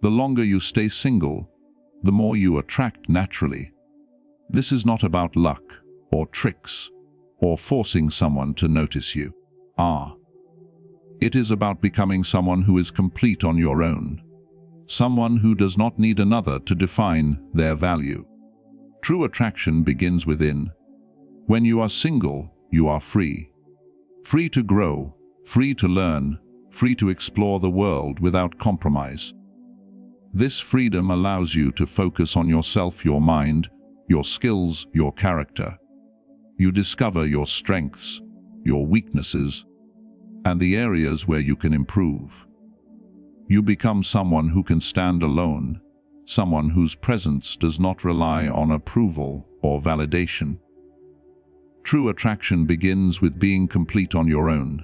The longer you stay single, the more you attract naturally. This is not about luck or tricks or forcing someone to notice you. It is about becoming someone who is complete on your own, someone who does not need another to define their value. True attraction begins within. When you are single, you are free. Free to grow, free to learn, free to explore the world without compromise. This freedom allows you to focus on yourself, your mind, your skills, your character. You discover your strengths, your weaknesses, and the areas where you can improve. You become someone who can stand alone, someone whose presence does not rely on approval or validation. True attraction begins with being complete on your own.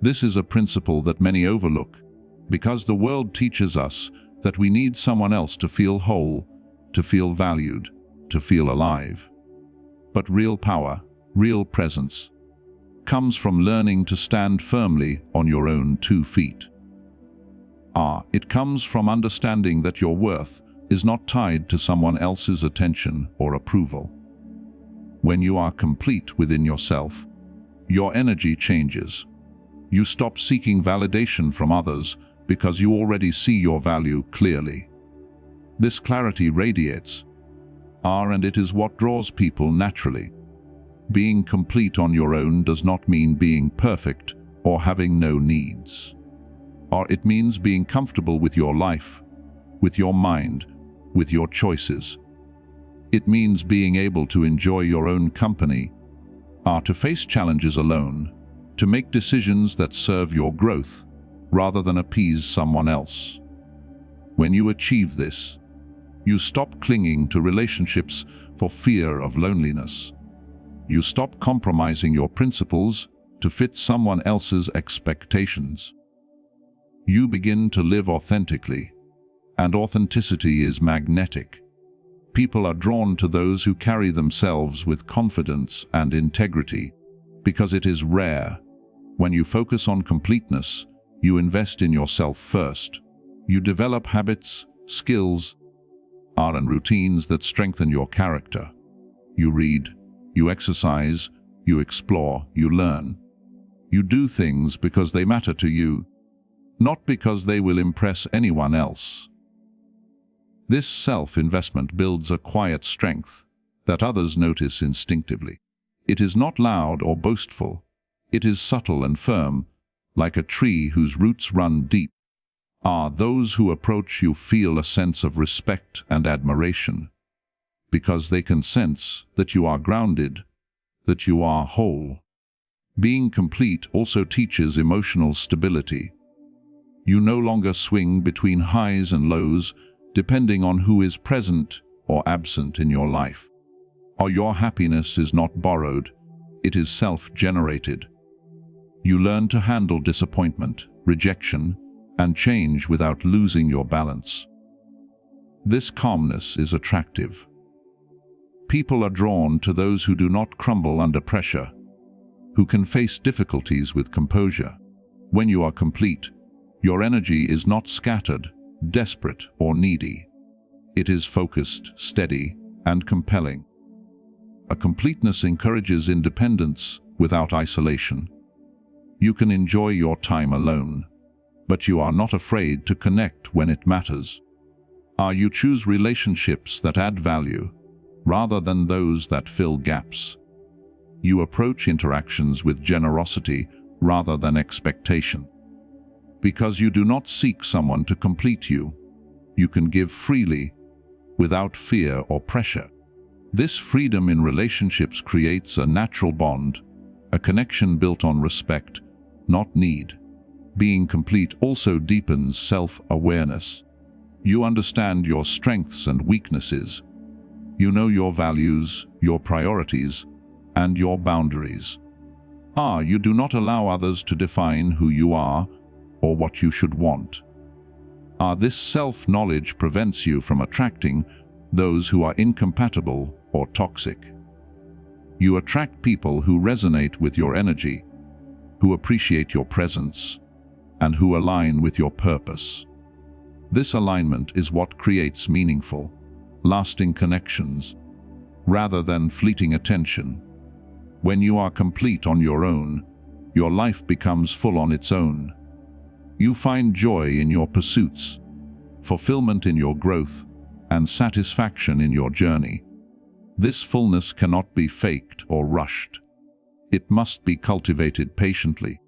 This is a principle that many overlook, because the world teaches us that we need someone else to feel whole, to feel valued, to feel alive. But real power, real presence, comes from learning to stand firmly on your own 2 feet. It comes from understanding that your worth is not tied to someone else's attention or approval. When you are complete within yourself, your energy changes. You stop seeking validation from others because you already see your value clearly. This clarity radiates, and it is what draws people naturally. Being complete on your own does not mean being perfect or having no needs. It means being comfortable with your life, with your mind, with your choices. It means being able to enjoy your own company, to face challenges alone, to make decisions that serve your growth rather than appease someone else. When you achieve this, you stop clinging to relationships for fear of loneliness. You stop compromising your principles to fit someone else's expectations. You begin to live authentically, and authenticity is magnetic. People are drawn to those who carry themselves with confidence and integrity, because it is rare. When you focus on completeness, you invest in yourself first. You develop habits, skills, and routines that strengthen your character. You read, you exercise, you explore, you learn. You do things because they matter to you, not because they will impress anyone else. This self-investment builds a quiet strength that others notice instinctively. It is not loud or boastful. It is subtle and firm, like a tree whose roots run deep. Those who approach you feel a sense of respect and admiration, because they can sense that you are grounded, that you are whole. Being complete also teaches emotional stability. You no longer swing between highs and lows, depending on who is present or absent in your life. Your happiness is not borrowed, it is self-generated. You learn to handle disappointment, rejection, and change without losing your balance. This calmness is attractive. People are drawn to those who do not crumble under pressure, who can face difficulties with composure. When you are complete, your energy is not scattered, desperate, or needy. It is focused, steady, and compelling. A completeness encourages independence without isolation. You can enjoy your time alone, but you are not afraid to connect when it matters. You choose relationships that add value, rather than those that fill gaps. You approach interactions with generosity rather than expectation. Because you do not seek someone to complete you, you can give freely, without fear or pressure. This freedom in relationships creates a natural bond, a connection built on respect, not need. Being complete also deepens self-awareness. You understand your strengths and weaknesses. You know your values, your priorities, and your boundaries. You do not allow others to define who you are or what you should want. This self-knowledge prevents you from attracting those who are incompatible or toxic. You attract people who resonate with your energy, who appreciate your presence, and who align with your purpose. This alignment is what creates meaningful, lasting connections, rather than fleeting attention. When you are complete on your own, your life becomes full on its own. You find joy in your pursuits, fulfillment in your growth, and satisfaction in your journey. This fullness cannot be faked or rushed. It must be cultivated patiently,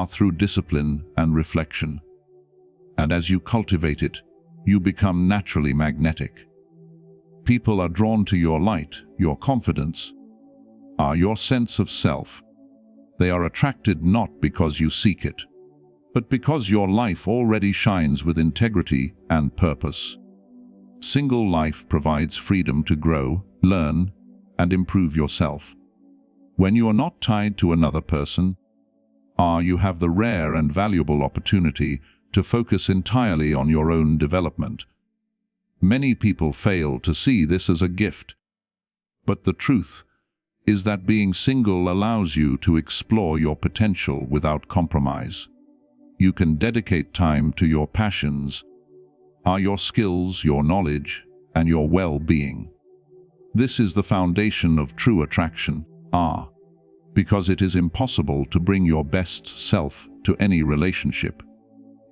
through discipline and reflection. And as you cultivate it, you become naturally magnetic. People are drawn to your light, your confidence, your sense of self. They are attracted not because you seek it, but because your life already shines with integrity and purpose. Single life provides freedom to grow, learn, and improve yourself. When you are not tied to another person, you have the rare and valuable opportunity to focus entirely on your own development. Many people fail to see this as a gift, but the truth is that being single allows you to explore your potential without compromise. You can dedicate time to your passions, your skills, your knowledge, and your well-being. This is the foundation of true attraction, because it is impossible to bring your best self to any relationship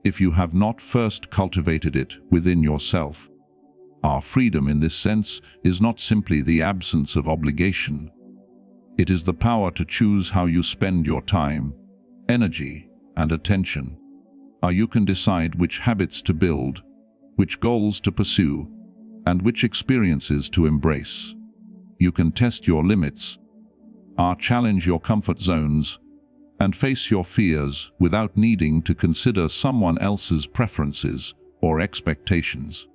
if you have not first cultivated it within yourself. Our freedom in this sense is not simply the absence of obligation. It is the power to choose how you spend your time, energy, and attention. You can decide which habits to build, which goals to pursue, and which experiences to embrace. You can test your limits, challenge your comfort zones, and face your fears without needing to consider someone else's preferences or expectations.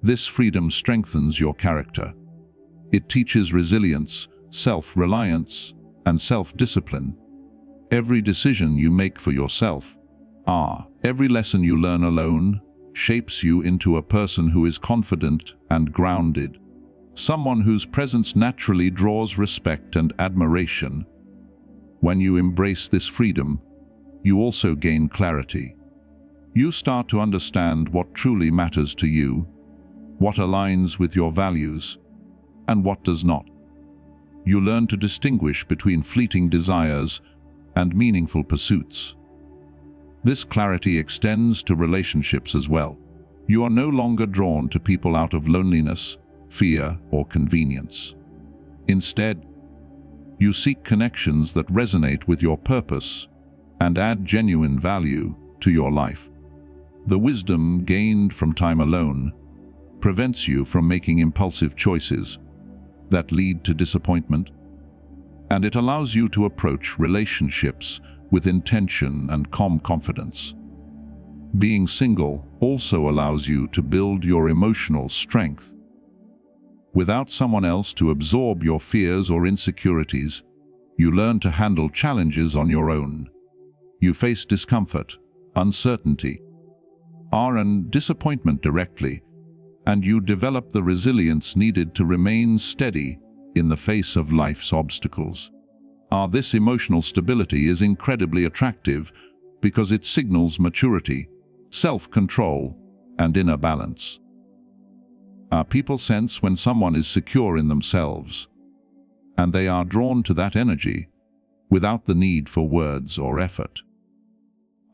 This freedom strengthens your character. It teaches resilience, self-reliance, and self-discipline. Every decision you make for yourself, every lesson you learn alone, shapes you into a person who is confident and grounded, someone whose presence naturally draws respect and admiration. When you embrace this freedom, you also gain clarity. You start to understand what truly matters to you, what aligns with your values, and what does not. You learn to distinguish between fleeting desires and meaningful pursuits. This clarity extends to relationships as well. You are no longer drawn to people out of loneliness, fear, or convenience. Instead, you seek connections that resonate with your purpose and add genuine value to your life. The wisdom gained from time alone prevents you from making impulsive choices that lead to disappointment, and it allows you to approach relationships with intention and calm confidence. Being single also allows you to build your emotional strength. Without someone else to absorb your fears or insecurities, you learn to handle challenges on your own. You face discomfort, uncertainty, and disappointment directly, and you develop the resilience needed to remain steady in the face of life's obstacles. This emotional stability is incredibly attractive because it signals maturity, self-control, and inner balance. People sense when someone is secure in themselves, and they are drawn to that energy without the need for words or effort.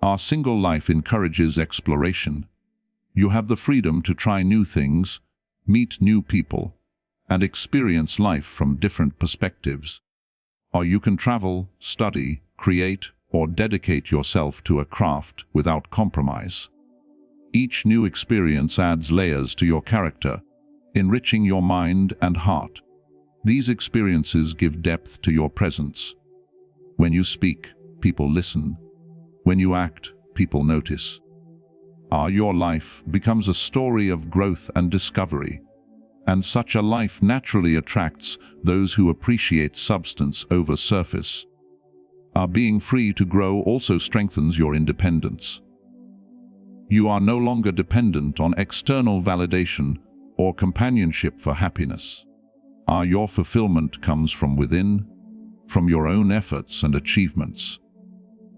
Our single life encourages exploration. You have the freedom to try new things, meet new people, and experience life from different perspectives. Or you can travel, study, create, or dedicate yourself to a craft without compromise. Each new experience adds layers to your character, enriching your mind and heart. These experiences give depth to your presence. When you speak, people listen. When you act, people notice. Your life becomes a story of growth and discovery, and such a life naturally attracts those who appreciate substance over surface. Being free to grow also strengthens your independence. You are no longer dependent on external validation or companionship for happiness. Your fulfillment comes from within, from your own efforts and achievements.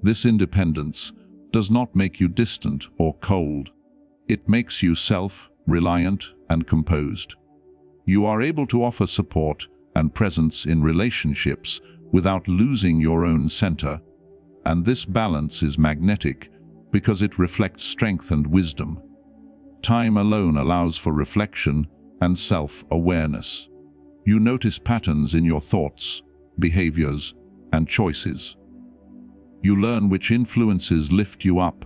This independence does not make you distant or cold. It makes you self-reliant and composed. You are able to offer support and presence in relationships without losing your own center, and this balance is magnetic because it reflects strength and wisdom. Time alone allows for reflection and self-awareness. You notice patterns in your thoughts, behaviors, and choices. You learn which influences lift you up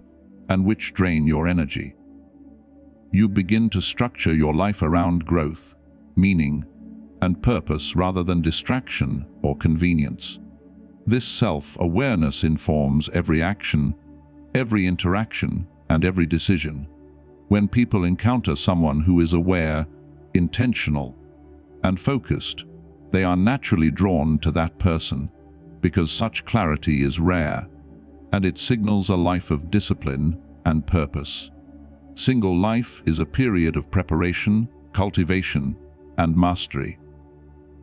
and which drain your energy. You begin to structure your life around growth, meaning, and purpose rather than distraction or convenience. This self-awareness informs every action, every interaction, and every decision. When people encounter someone who is aware, intentional, and focused, they are naturally drawn to that person because such clarity is rare, and it signals a life of discipline and purpose. Single life is a period of preparation, cultivation, and mastery.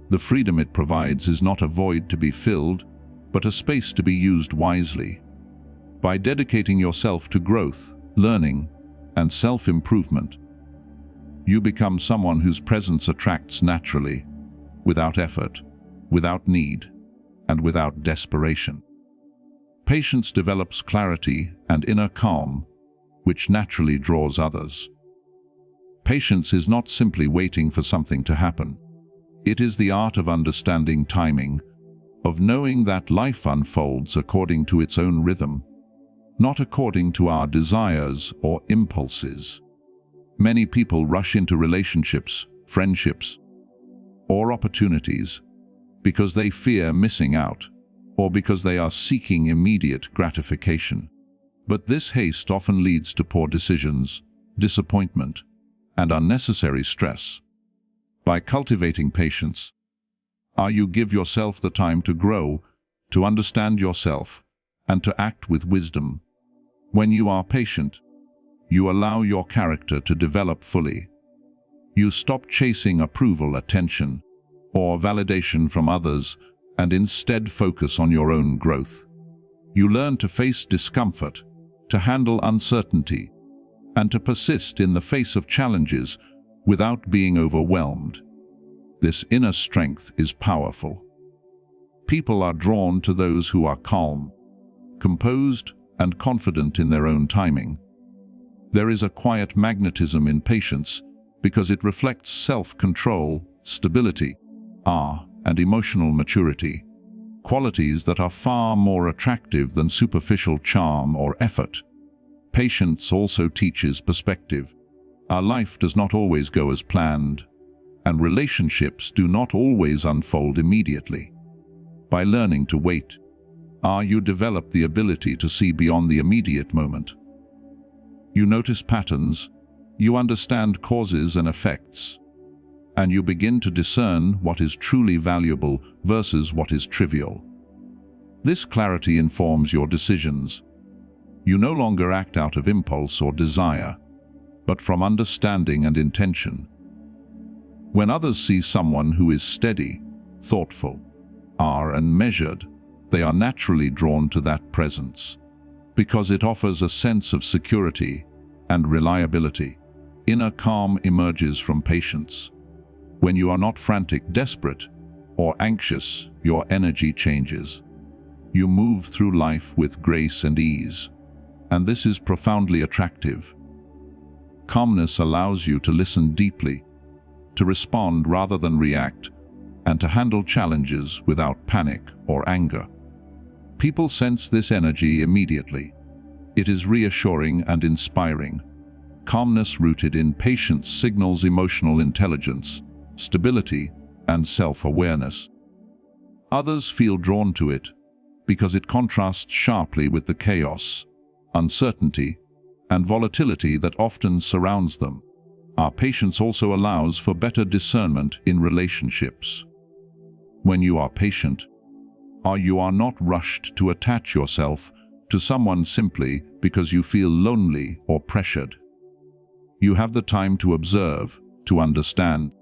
The freedom it provides is not a void to be filled, but a space to be used wisely. By dedicating yourself to growth, learning, and self-improvement, you become someone whose presence attracts naturally, without effort, without need, and without desperation. Patience develops clarity and inner calm, which naturally draws others. Patience is not simply waiting for something to happen. It is the art of understanding timing, of knowing that life unfolds according to its own rhythm, not according to our desires or impulses. Many people rush into relationships, friendships, or opportunities because they fear missing out, or because they are seeking immediate gratification. But this haste often leads to poor decisions, disappointment, and unnecessary stress. By cultivating patience, you give yourself the time to grow, to understand yourself, and to act with wisdom. When you are patient, you allow your character to develop fully. You stop chasing approval, attention, or validation from others, and instead focus on your own growth. You learn to face discomfort, to handle uncertainty, and to persist in the face of challenges without being overwhelmed. This inner strength is powerful. People are drawn to those who are calm, composed, and confident in their own timing. There is a quiet magnetism in patience because it reflects self-control, stability, and emotional maturity, qualities that are far more attractive than superficial charm or effort. Patience also teaches perspective. Our life does not always go as planned, and relationships do not always unfold immediately. By learning to wait, you develop the ability to see beyond the immediate moment. You notice patterns, you understand causes and effects, and you begin to discern what is truly valuable versus what is trivial. This clarity informs your decisions. You no longer act out of impulse or desire, but from understanding and intention. When others see someone who is steady, thoughtful, and measured, they are naturally drawn to that presence, because it offers a sense of security and reliability. Inner calm emerges from patience. When you are not frantic, desperate, or anxious, your energy changes. You move through life with grace and ease, and this is profoundly attractive. Calmness allows you to listen deeply, to respond rather than react, and to handle challenges without panic or anger. People sense this energy immediately. It is reassuring and inspiring. Calmness rooted in patience signals emotional intelligence, stability, and self-awareness. Others feel drawn to it because it contrasts sharply with the chaos, uncertainty, and volatility that often surrounds them. Our patience also allows for better discernment in relationships. When you are patient, you are not rushed to attach yourself to someone simply because you feel lonely or pressured. You have the time to observe, to understand,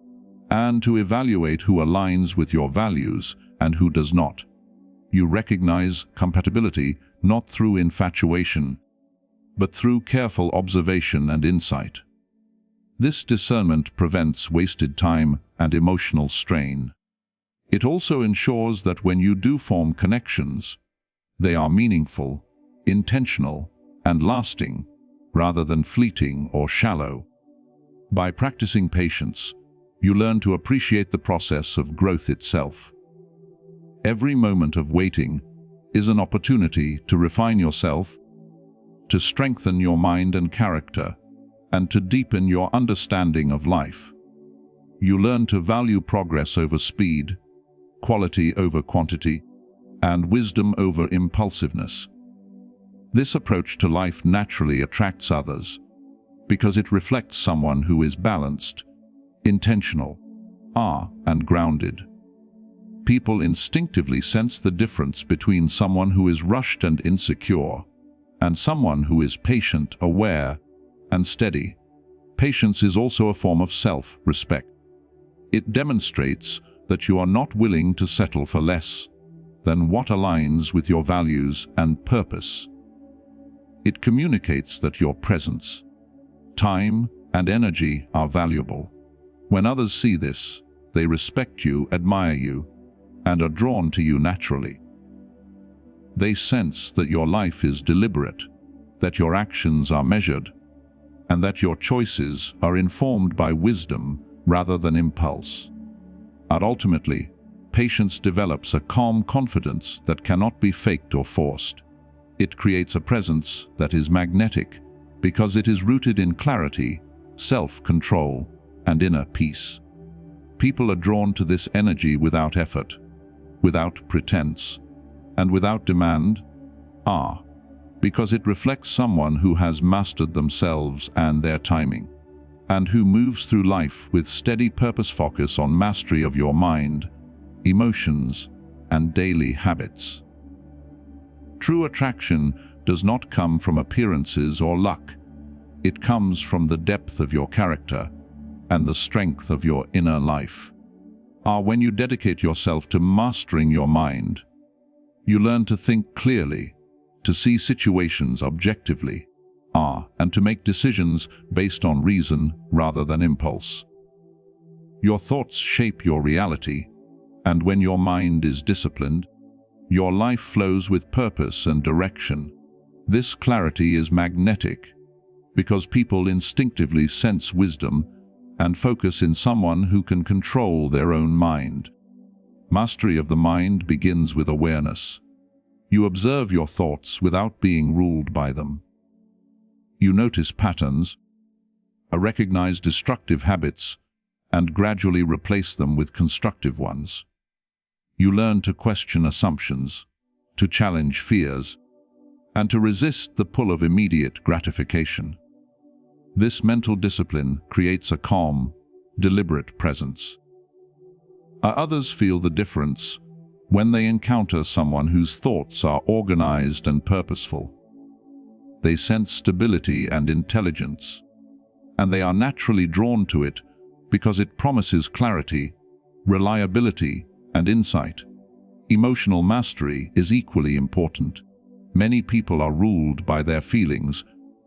and to evaluate who aligns with your values and who does not. You recognize compatibility not through infatuation, but through careful observation and insight. This discernment prevents wasted time and emotional strain. It also ensures that when you do form connections, they are meaningful, intentional, and lasting, rather than fleeting or shallow. By practicing patience, you learn to appreciate the process of growth itself. Every moment of waiting is an opportunity to refine yourself, to strengthen your mind and character, and to deepen your understanding of life. You learn to value progress over speed, quality over quantity, and wisdom over impulsiveness. This approach to life naturally attracts others, because it reflects someone who is balanced, intentional, and grounded. People instinctively sense the difference between someone who is rushed and insecure, and someone who is patient, aware, and steady. Patience is also a form of self-respect. It demonstrates that you are not willing to settle for less than what aligns with your values and purpose. It communicates that your presence, time, and energy are valuable. When others see this, they respect you, admire you, and are drawn to you naturally. They sense that your life is deliberate, that your actions are measured, and that your choices are informed by wisdom rather than impulse. And ultimately, patience develops a calm confidence that cannot be faked or forced. It creates a presence that is magnetic because it is rooted in clarity, self-control, and inner peace. People are drawn to this energy without effort, without pretense, and without demand, because it reflects someone who has mastered themselves and their timing, and who moves through life with steady purpose. Focus on mastery of your mind, emotions, and daily habits. True attraction does not come from appearances or luck. It comes from the depth of your character and the strength of your inner life. When you dedicate yourself to mastering your mind, you learn to think clearly, to see situations objectively, and to make decisions based on reason rather than impulse. Your thoughts shape your reality, and when your mind is disciplined, your life flows with purpose and direction. This clarity is magnetic because people instinctively sense wisdom and focus in someone who can control their own mind. Mastery of the mind begins with awareness. You observe your thoughts without being ruled by them. You notice patterns, recognize destructive habits, and gradually replace them with constructive ones. You learn to question assumptions, to challenge fears, and to resist the pull of immediate gratification. This mental discipline creates a calm, deliberate presence. Others feel the difference when they encounter someone whose thoughts are organized and purposeful. They sense stability and intelligence, and they are naturally drawn to it because it promises clarity, reliability, and insight. Emotional mastery is equally important. Many people are ruled by their feelings,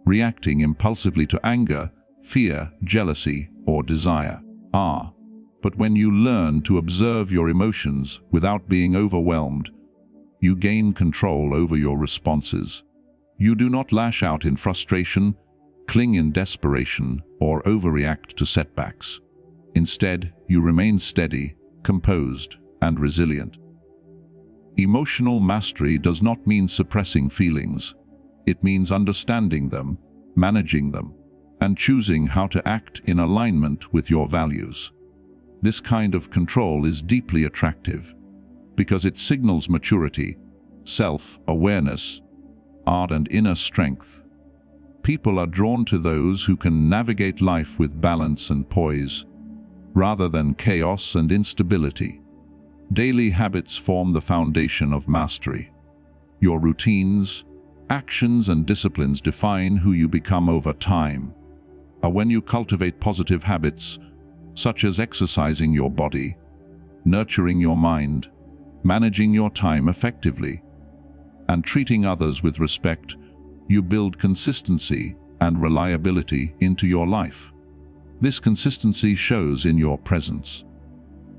reacting impulsively to anger, fear, jealousy, or desire. But when you learn to observe your emotions without being overwhelmed, you gain control over your responses. You do not lash out in frustration, cling in desperation, or overreact to setbacks. Instead, you remain steady, composed, and resilient. Emotional mastery does not mean suppressing feelings. It means understanding them, managing them, and choosing how to act in alignment with your values. This kind of control is deeply attractive because it signals maturity, self-awareness, and inner strength. People are drawn to those who can navigate life with balance and poise, rather than chaos and instability. Daily habits form the foundation of mastery. Your routines, actions, and disciplines define who you become over time. When you cultivate positive habits, such as exercising your body, nurturing your mind, managing your time effectively, and treating others with respect, You build consistency and reliability into your life. This consistency shows in your presence.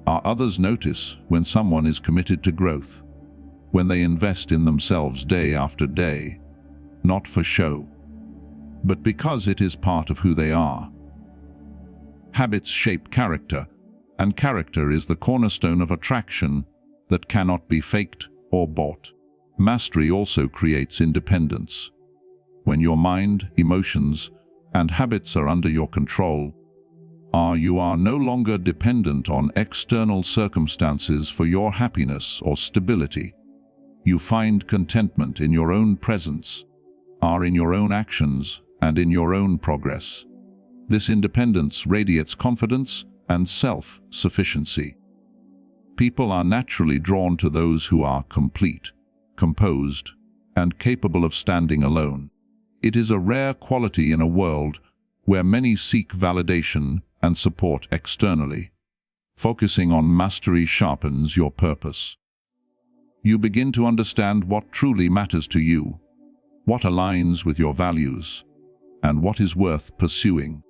Others notice when someone is committed to growth, when they invest in themselves day after day, not for show, but because it is part of who they are. Habits shape character, and character is the cornerstone of attraction that cannot be faked or bought. Mastery also creates independence. When your mind, emotions, and habits are under your control, you are no longer dependent on external circumstances for your happiness or stability. You find contentment in your own presence, in your own actions, and in your own progress. This independence radiates confidence and self-sufficiency. People are naturally drawn to those who are complete, composed, and capable of standing alone. It is a rare quality in a world where many seek validation and support externally. Focusing on mastery sharpens your purpose. You begin to understand what truly matters to you, what aligns with your values, and what is worth pursuing.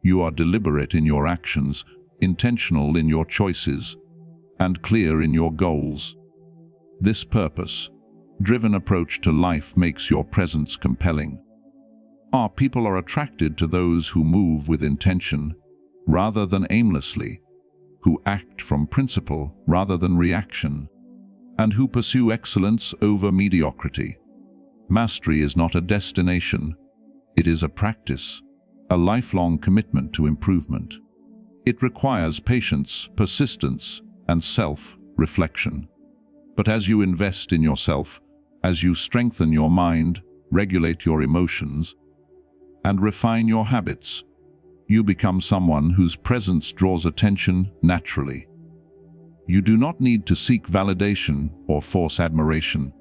You are deliberate in your actions, intentional in your choices, and clear in your goals. This purpose-driven approach to life makes your presence compelling. People are attracted to those who move with intention rather than aimlessly, who act from principle rather than reaction, and who pursue excellence over mediocrity. Mastery is not a destination, it is a practice, a lifelong commitment to improvement. It requires patience, persistence, and self-reflection. But as you invest in yourself, as you strengthen your mind, regulate your emotions, and refine your habits, you become someone whose presence draws attention naturally. You do not need to seek validation or force admiration.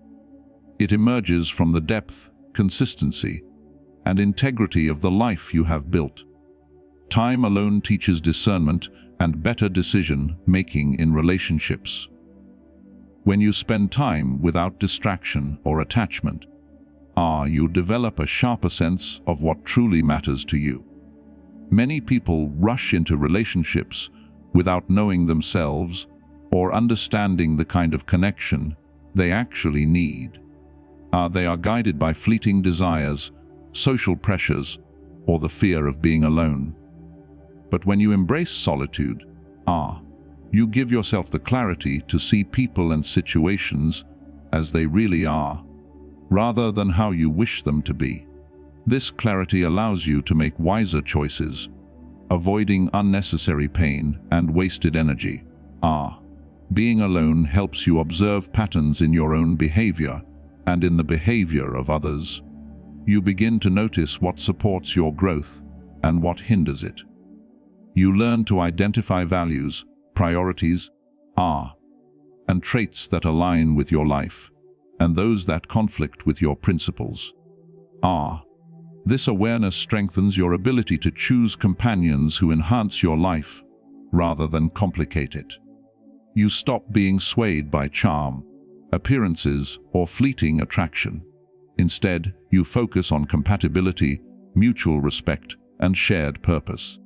It emerges from the depth, consistency, and integrity of the life you have built. Time alone teaches discernment and better decision-making in relationships. When you spend time without distraction or attachment, you develop a sharper sense of what truly matters to you. Many people rush into relationships without knowing themselves or understanding the kind of connection they actually need. They are guided by fleeting desires, social pressures, or the fear of being alone. But when you embrace solitude, you give yourself the clarity to see people and situations as they really are, rather than how you wish them to be. This clarity allows you to make wiser choices, avoiding unnecessary pain and wasted energy. Being alone helps you observe patterns in your own behavior and in the behavior of others. You begin to notice what supports your growth and what hinders it. You learn to identify values, priorities, and traits that align with your life, and those that conflict with your principles. This awareness strengthens your ability to choose companions who enhance your life rather than complicate it. You stop being swayed by charm, appearances, or fleeting attraction. Instead, you focus on compatibility, mutual respect, and shared purpose.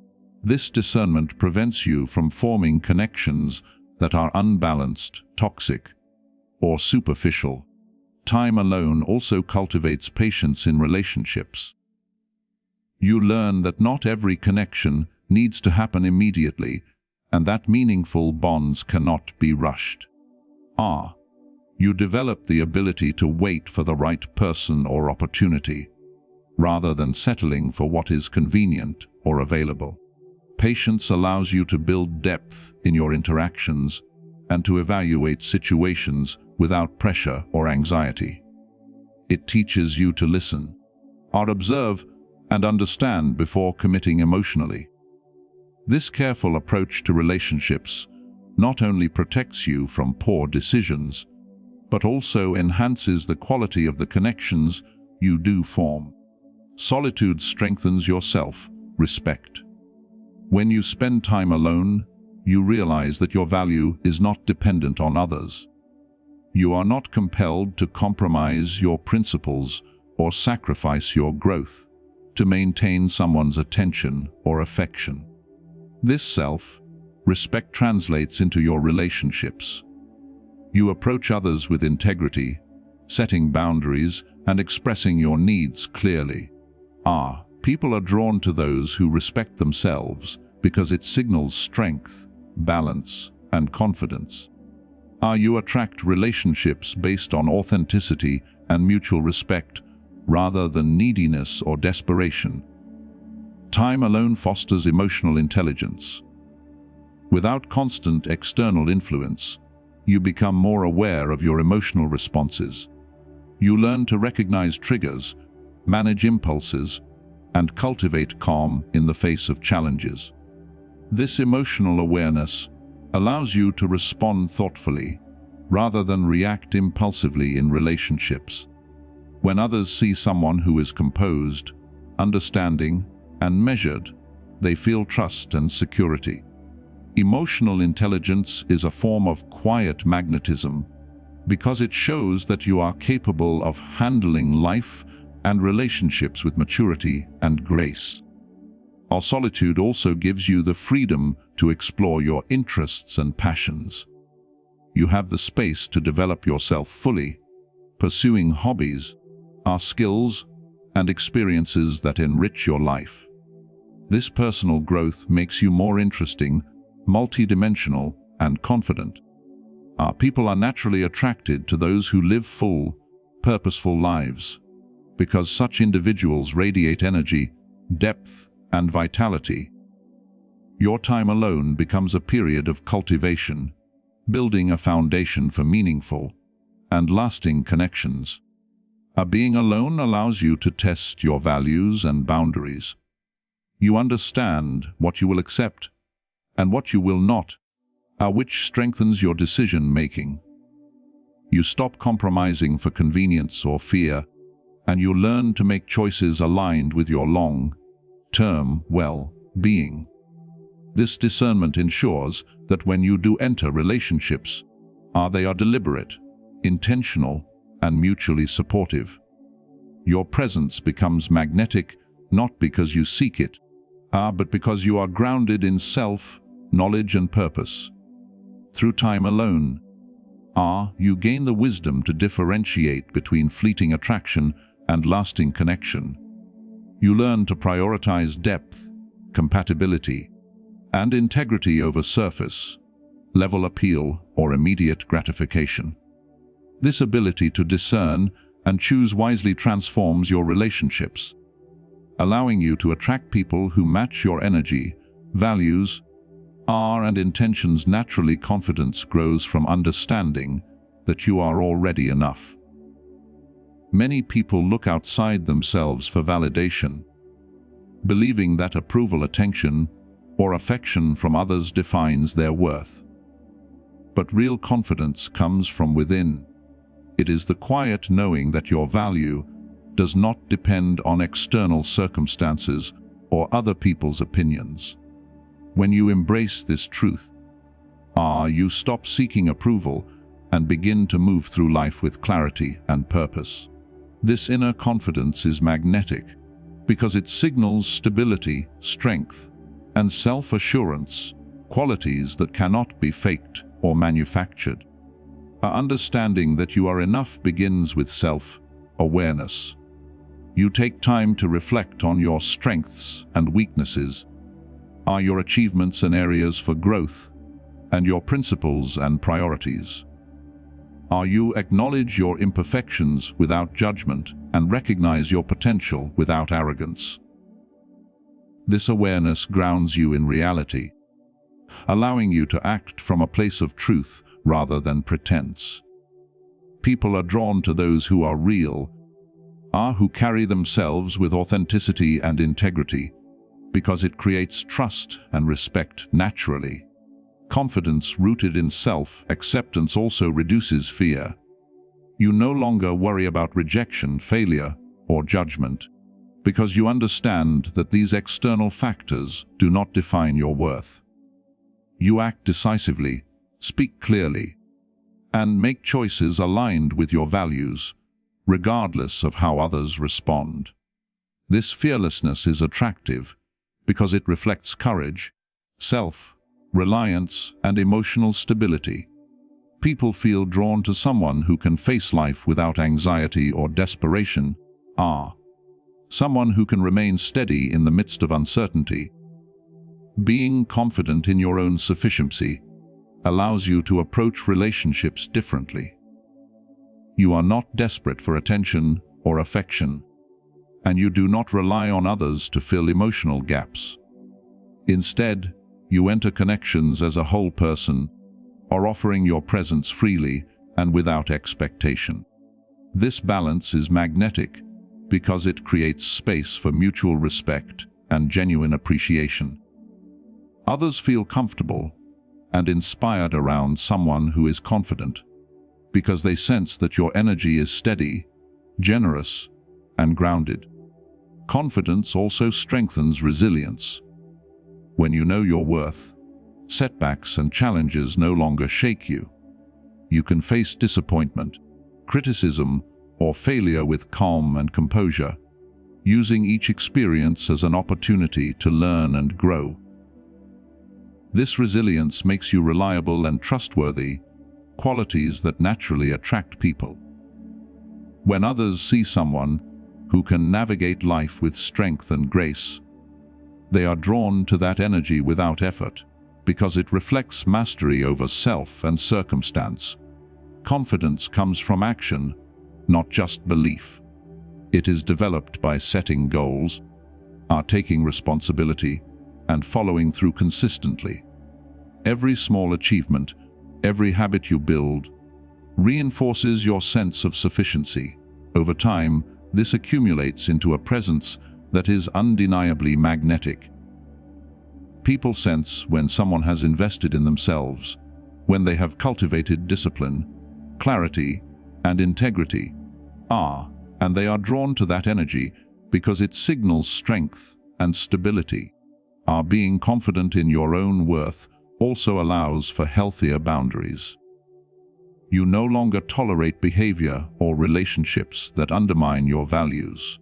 This discernment prevents you from forming connections that are unbalanced, toxic, or superficial. Time alone also cultivates patience in relationships. You learn that not every connection needs to happen immediately, and that meaningful bonds cannot be rushed. You develop the ability to wait for the right person or opportunity, rather than settling for what is convenient or available. Patience allows you to build depth in your interactions and to evaluate situations without pressure or anxiety. It teaches you to listen, observe, and understand before committing emotionally. This careful approach to relationships not only protects you from poor decisions, but also enhances the quality of the connections you do form. Solitude strengthens your self-respect. When you spend time alone, you realize that your value is not dependent on others. You are not compelled to compromise your principles or sacrifice your growth to maintain someone's attention or affection. This self-respect translates into your relationships. You approach others with integrity, setting boundaries and expressing your needs clearly. People are drawn to those who respect themselves because it signals strength, balance, and confidence. You attract relationships based on authenticity and mutual respect rather than neediness or desperation. Time alone fosters emotional intelligence. Without constant external influence, you become more aware of your emotional responses. You learn to recognize triggers, manage impulses, and cultivate calm in the face of challenges. This emotional awareness allows you to respond thoughtfully, rather than react impulsively in relationships. When others see someone who is composed, understanding, and measured, they feel trust and security. Emotional intelligence is a form of quiet magnetism because it shows that you are capable of handling life and relationships with maturity and grace. Our solitude also gives you the freedom to explore your interests and passions. You have the space to develop yourself fully, pursuing hobbies, skills, and experiences that enrich your life. This personal growth makes you more interesting, multidimensional, and confident. People are naturally attracted to those who live full, purposeful lives, because such individuals radiate energy, depth, and vitality. Your time alone becomes a period of cultivation, building a foundation for meaningful and lasting connections. Being alone allows you to test your values and boundaries. You understand what you will accept and what you will not, which strengthens your decision-making. You stop compromising for convenience or fear, and you learn to make choices aligned with your long-term well-being. This discernment ensures that when you do enter relationships, they are deliberate, intentional, and mutually supportive. Your presence becomes magnetic not because you seek it, but because you are grounded in self, knowledge, and purpose. Through time alone, you gain the wisdom to differentiate between fleeting attraction and lasting connection. You learn to prioritize depth, compatibility, and integrity over surface-level appeal or immediate gratification. This ability to discern and choose wisely transforms your relationships, allowing you to attract people who match your energy, values, and intentions. Naturally, confidence grows from understanding that you are already enough. Many people look outside themselves for validation, believing that approval, attention, or affection from others defines their worth. But real confidence comes from within. It is the quiet knowing that your value does not depend on external circumstances or other people's opinions. When you embrace this truth, you stop seeking approval and begin to move through life with clarity and purpose. This inner confidence is magnetic because it signals stability, strength, and self-assurance, qualities that cannot be faked or manufactured. Understanding that you are enough begins with self-awareness. You take time to reflect on your strengths and weaknesses, your achievements and areas for growth, and your principles and priorities. You acknowledge your imperfections without judgment and recognize your potential without arrogance. This awareness grounds you in reality, allowing you to act from a place of truth rather than pretense. People are drawn to those who are real, who carry themselves with authenticity and integrity, because it creates trust and respect naturally. Confidence rooted in self-acceptance also reduces fear. You no longer worry about rejection, failure, or judgment, because you understand that these external factors do not define your worth. You act decisively, speak clearly, and make choices aligned with your values, regardless of how others respond. This fearlessness is attractive because it reflects courage, self-reliance, and emotional stability. People feel drawn to someone who can face life without anxiety or desperation. Someone who can remain steady in the midst of uncertainty. Being confident in your own sufficiency allows you to approach relationships differently. You are not desperate for attention or affection, and you do not rely on others to fill emotional gaps. Instead, you enter connections as a whole person, or offering your presence freely and without expectation. This balance is magnetic because it creates space for mutual respect and genuine appreciation. Others feel comfortable and inspired around someone who is confident because they sense that your energy is steady, generous, and grounded. Confidence also strengthens resilience. When you know your worth, setbacks and challenges no longer shake you. You can face disappointment, criticism, or failure with calm and composure, using each experience as an opportunity to learn and grow. This resilience makes you reliable and trustworthy, qualities that naturally attract people. When others see someone who can navigate life with strength and grace, they are drawn to that energy without effort, because it reflects mastery over self and circumstance. Confidence comes from action, not just belief. It is developed by setting goals, taking responsibility, and following through consistently. Every small achievement, every habit you build, reinforces your sense of sufficiency. Over time, this accumulates into a presence that is undeniably magnetic. People sense when someone has invested in themselves, when they have cultivated discipline, clarity, and integrity, and they are drawn to that energy because it signals strength and stability. Being confident in your own worth also allows for healthier boundaries. You no longer tolerate behavior or relationships that undermine your values.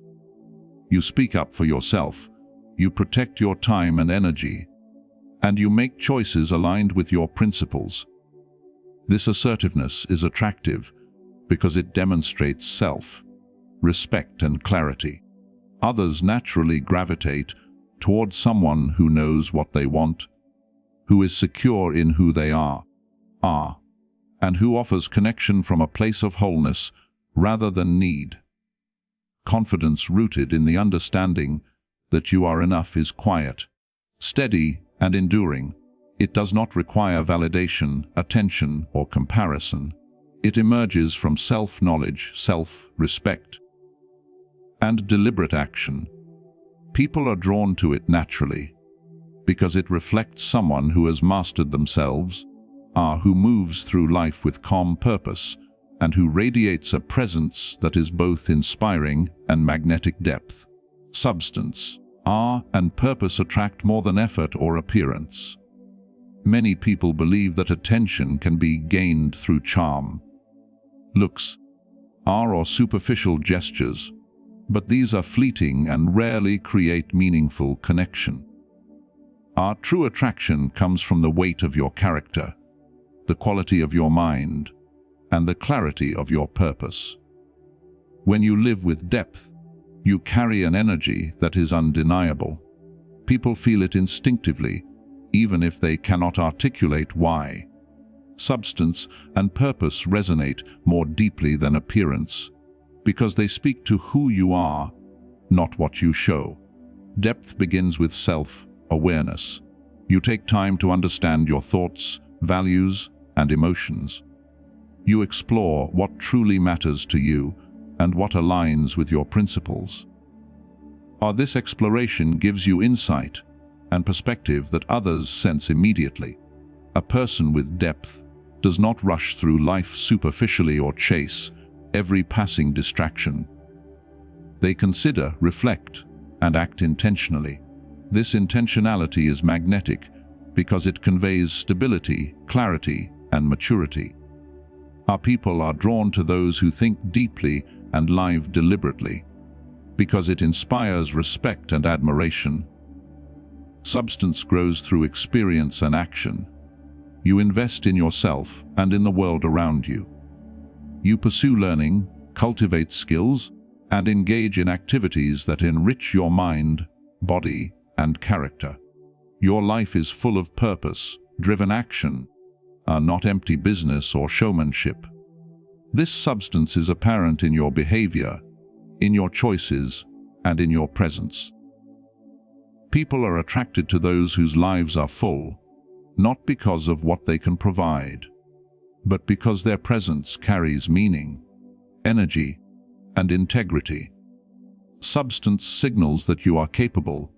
You speak up for yourself, you protect your time and energy, and you make choices aligned with your principles. This assertiveness is attractive because it demonstrates self-respect and clarity. Others naturally gravitate towards someone who knows what they want, who is secure in who they are, and who offers connection from a place of wholeness rather than need. Confidence rooted in the understanding that you are enough is quiet, steady, and enduring. It does not require validation, attention, or comparison. It emerges from self-knowledge, self-respect, and deliberate action. People are drawn to it naturally because it reflects someone who has mastered themselves, who moves through life with calm purpose, and who radiates a presence that is both inspiring and magnetic depth. Substance, and purpose attract more than effort or appearance. Many people believe that attention can be gained through charm, looks, or superficial gestures, but these are fleeting and rarely create meaningful connection. Our true attraction comes from the weight of your character, the quality of your mind, and the clarity of your purpose. When you live with depth, you carry an energy that is undeniable. People feel it instinctively, even if they cannot articulate why. Substance and purpose resonate more deeply than appearance, because they speak to who you are, not what you show. Depth begins with self-awareness. You take time to understand your thoughts, values, and emotions. You explore what truly matters to you and what aligns with your principles. This exploration gives you insight and perspective that others sense immediately. A person with depth does not rush through life superficially or chase every passing distraction. They consider, reflect, and act intentionally. This intentionality is magnetic because it conveys stability, clarity, and maturity. Our people are drawn to those who think deeply and live deliberately, because it inspires respect and admiration. Substance grows through experience and action. You invest in yourself and in the world around you. You pursue learning, cultivate skills, and engage in activities that enrich your mind, body, and character. Your life is full of purpose, driven action, not empty business or showmanship. This substance is apparent in your behavior, in your choices, and in your presence. People are attracted to those whose lives are full, not because of what they can provide, but because their presence carries meaning, energy, and integrity. Substance signals that you are capable,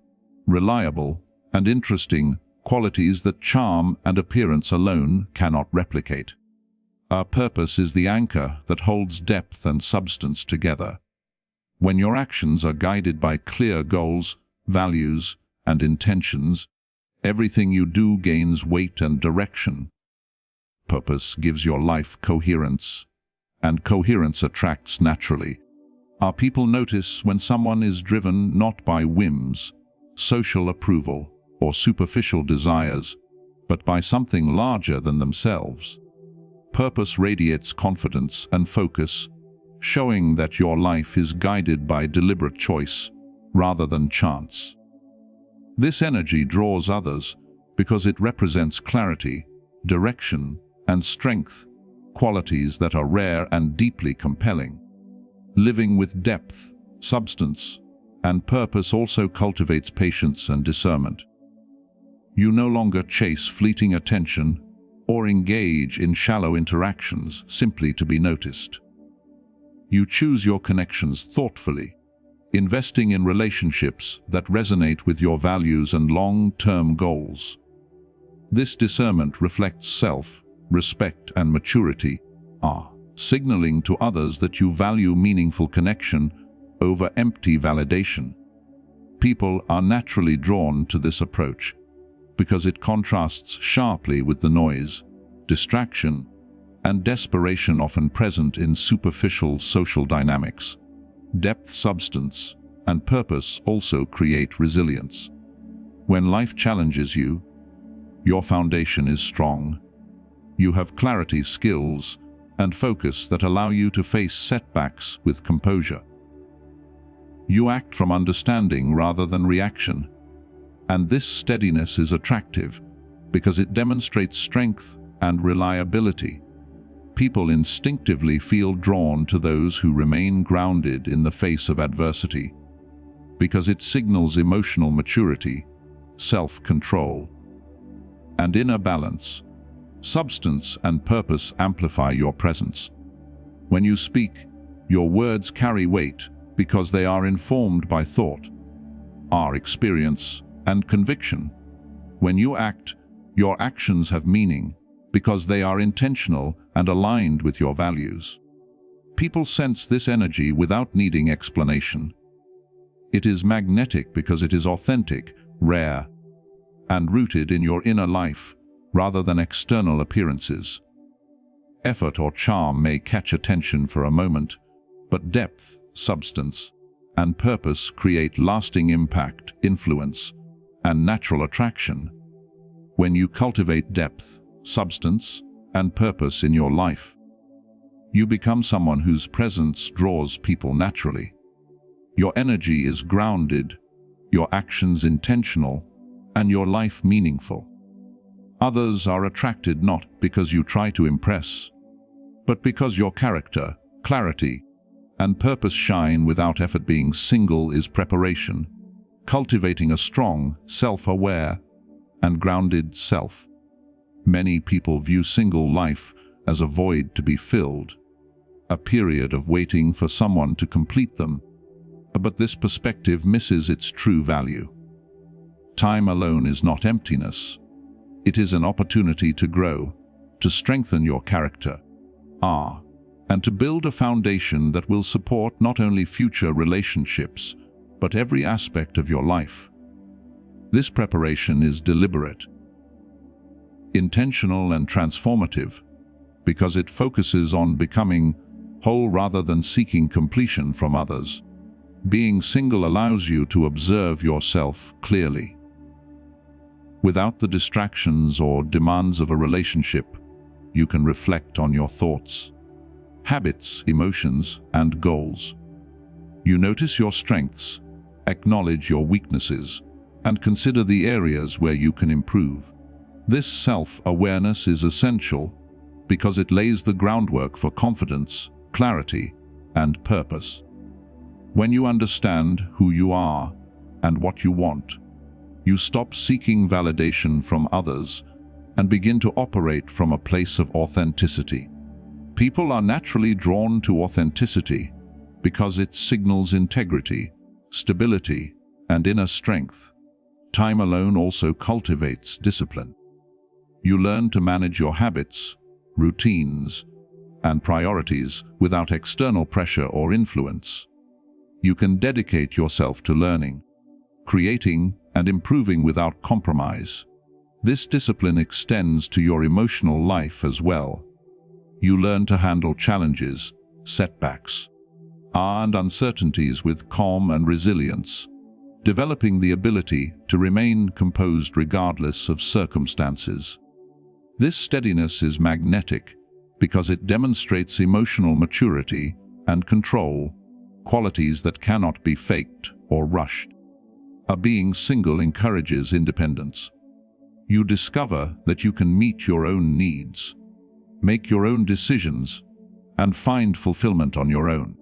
reliable, and interesting, qualities that charm and appearance alone cannot replicate. Our purpose is the anchor that holds depth and substance together. When your actions are guided by clear goals, values, and intentions, everything you do gains weight and direction. Purpose gives your life coherence, and coherence attracts naturally. Our people notice when someone is driven not by whims, social approval, or superficial desires, but by something larger than themselves. Purpose radiates confidence and focus, showing that your life is guided by deliberate choice rather than chance. This energy draws others because it represents clarity, direction, and strength, qualities that are rare and deeply compelling. Living with depth, substance, and purpose also cultivates patience and discernment. You no longer chase fleeting attention or engage in shallow interactions simply to be noticed. You choose your connections thoughtfully, investing in relationships that resonate with your values and long-term goals. This discernment reflects self-respect and maturity, signaling to others that you value meaningful connection over empty validation. People are naturally drawn to this approach because it contrasts sharply with the noise, distraction, and desperation often present in superficial social dynamics. Depth, substance, and purpose also create resilience. When life challenges you, your foundation is strong. You have clarity, skills, and focus that allow you to face setbacks with composure. You act from understanding rather than reaction, and this steadiness is attractive because it demonstrates strength and reliability. People instinctively feel drawn to those who remain grounded in the face of adversity, because it signals emotional maturity, self-control, and inner balance. Substance and purpose amplify your presence. When you speak, your words carry weight because they are informed by thought, experience, and conviction. When you act, your actions have meaning because they are intentional and aligned with your values. People sense this energy without needing explanation. It is magnetic because it is authentic, rare, and rooted in your inner life rather than external appearances. Effort or charm may catch attention for a moment, but depth, substance, and purpose create lasting impact, influence, and natural attraction. When you cultivate depth, substance, and purpose in your life, you become someone whose presence draws people naturally. Your energy is grounded, your actions intentional, and your life meaningful. Others are attracted not because you try to impress, but because your character, clarity, and purpose shine without effort. Being single is preparation, cultivating a strong, self-aware, and grounded self. Many people view single life as a void to be filled, a period of waiting for someone to complete them. But this perspective misses its true value. Time alone is not emptiness. It is an opportunity to grow, to strengthen your character, and to build a foundation that will support not only future relationships, but every aspect of your life. This preparation is deliberate, intentional, and transformative because it focuses on becoming whole rather than seeking completion from others. Being single allows you to observe yourself clearly. Without the distractions or demands of a relationship, you can reflect on your thoughts, habits, emotions, and goals. You notice your strengths, acknowledge your weaknesses, and consider the areas where you can improve. This self-awareness is essential because it lays the groundwork for confidence, clarity, and purpose. When you understand who you are and what you want, you stop seeking validation from others and begin to operate from a place of authenticity. People are naturally drawn to authenticity because it signals integrity, stability, and inner strength. Time alone also cultivates discipline. You learn to manage your habits, routines, and priorities without external pressure or influence. You can dedicate yourself to learning, creating, and improving without compromise. This discipline extends to your emotional life as well. You learn to handle challenges, setbacks, and uncertainties with calm and resilience, developing the ability to remain composed regardless of circumstances. This steadiness is magnetic because it demonstrates emotional maturity and control, qualities that cannot be faked or rushed. Being single encourages independence. You discover that you can meet your own needs, make your own decisions, and find fulfillment on your own.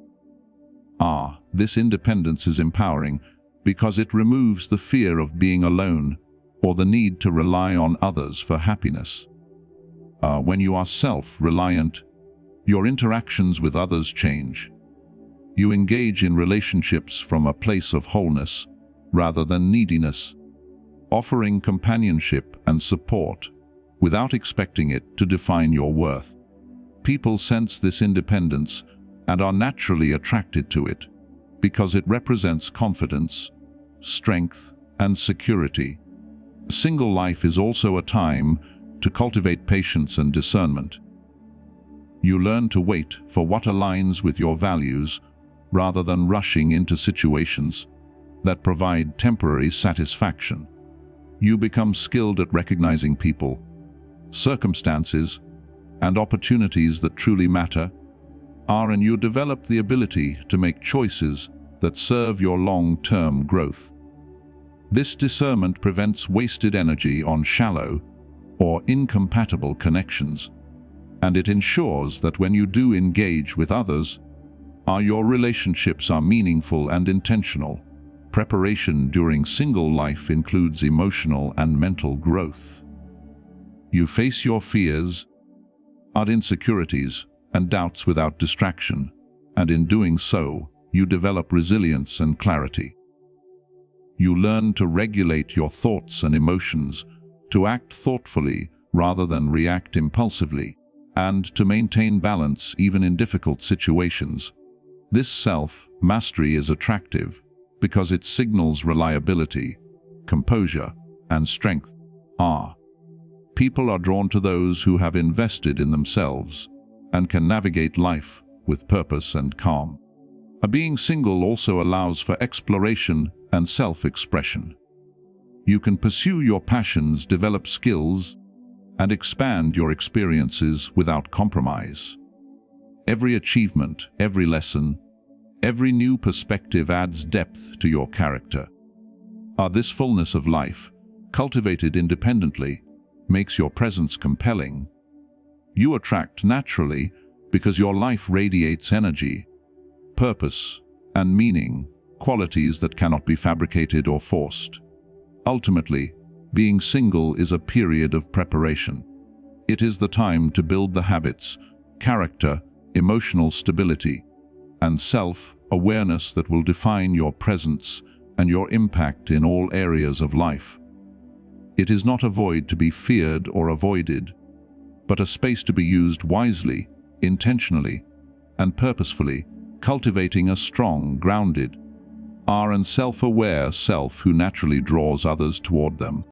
This independence is empowering because it removes the fear of being alone or the need to rely on others for happiness. When you are self-reliant, your interactions with others change. You engage in relationships from a place of wholeness rather than neediness, offering companionship and support without expecting it to define your worth. People sense this independence and are naturally attracted to it because it represents confidence, strength, and security. Single life is also a time to cultivate patience and discernment. You learn to wait for what aligns with your values rather than rushing into situations that provide temporary satisfaction. You become skilled at recognizing people, circumstances, and opportunities that truly matter, and you develop the ability to make choices that serve your long-term growth. This discernment prevents wasted energy on shallow or incompatible connections, and it ensures that when you do engage with others, your relationships are meaningful and intentional. Preparation during single life includes emotional and mental growth. You face your fears, insecurities, and doubts without distraction, and in doing so, you develop resilience and clarity. You learn to regulate your thoughts and emotions, to act thoughtfully rather than react impulsively, and to maintain balance even in difficult situations. This self-mastery is attractive because it signals reliability, composure, and strength. People are drawn to those who have invested in themselves and can navigate life with purpose and calm. Being single also allows for exploration and self-expression. You can pursue your passions, develop skills, and expand your experiences without compromise. Every achievement, every lesson, every new perspective adds depth to your character. This fullness of life, cultivated independently, makes your presence compelling. You attract naturally because your life radiates energy, purpose, and meaning, qualities that cannot be fabricated or forced. Ultimately, being single is a period of preparation. It is the time to build the habits, character, emotional stability, and self-awareness that will define your presence and your impact in all areas of life. It is not a void to be feared or avoided, but a space to be used wisely, intentionally, and purposefully, cultivating a strong, grounded, and self-aware self who naturally draws others toward them.